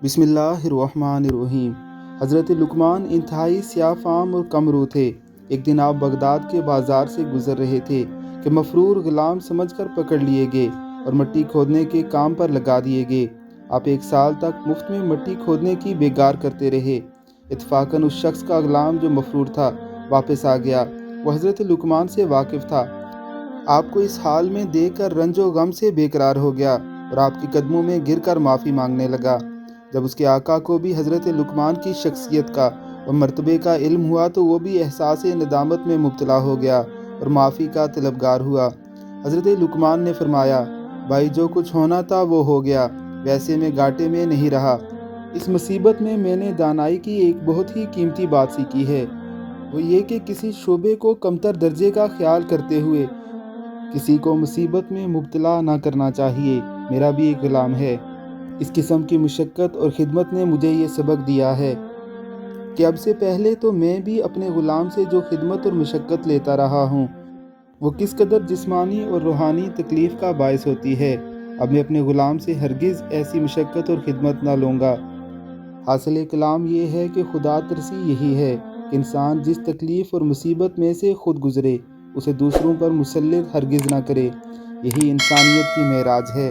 بسم اللہ الرحمن الرحیم۔ حضرت لقمان انتہائی سیاہ فام اور کم رو تھے۔ ایک دن آپ بغداد کے بازار سے گزر رہے تھے کہ مفرور غلام سمجھ کر پکڑ لیے گئے اور مٹی کھودنے کے کام پر لگا دیے گئے۔ آپ 1 سال تک مفت میں مٹی کھودنے کی بیگار کرتے رہے۔ اتفاقاً اس شخص کا غلام جو مفرور تھا واپس آ گیا۔ وہ حضرت لقمان سے واقف تھا۔ آپ کو اس حال میں دیکھ کر رنج و غم سے بے قرار ہو گیا اور آپ کے قدموں میں گر کر معافی مانگنے لگا۔ جب اس کے آقا کو بھی حضرت لقمان کی شخصیت کا اور مرتبے کا علم ہوا تو وہ بھی احساس ندامت میں مبتلا ہو گیا اور معافی کا طلبگار ہوا۔ حضرت لقمان نے فرمایا، بھائی جو کچھ ہونا تھا وہ ہو گیا، ویسے میں گھاٹے میں نہیں رہا۔ اس مصیبت میں نے دانائی کی ایک بہت ہی قیمتی بات سیکھی ہے، وہ یہ کہ کسی شعبے کو کمتر درجے کا خیال کرتے ہوئے کسی کو مصیبت میں مبتلا نہ کرنا چاہیے۔ میرا بھی ایک غلام ہے۔ اس قسم کی مشقت اور خدمت نے مجھے یہ سبق دیا ہے کہ اب سے پہلے تو میں بھی اپنے غلام سے جو خدمت اور مشقت لیتا رہا ہوں وہ کس قدر جسمانی اور روحانی تکلیف کا باعث ہوتی ہے، اب میں اپنے غلام سے ہرگز ایسی مشقت اور خدمت نہ لوں گا۔ حاصل کلام یہ ہے کہ خدا ترسی یہی ہے کہ انسان جس تکلیف اور مصیبت میں سے خود گزرے اسے دوسروں پر مسلط ہرگز نہ کرے۔ یہی انسانیت کی معراج ہے۔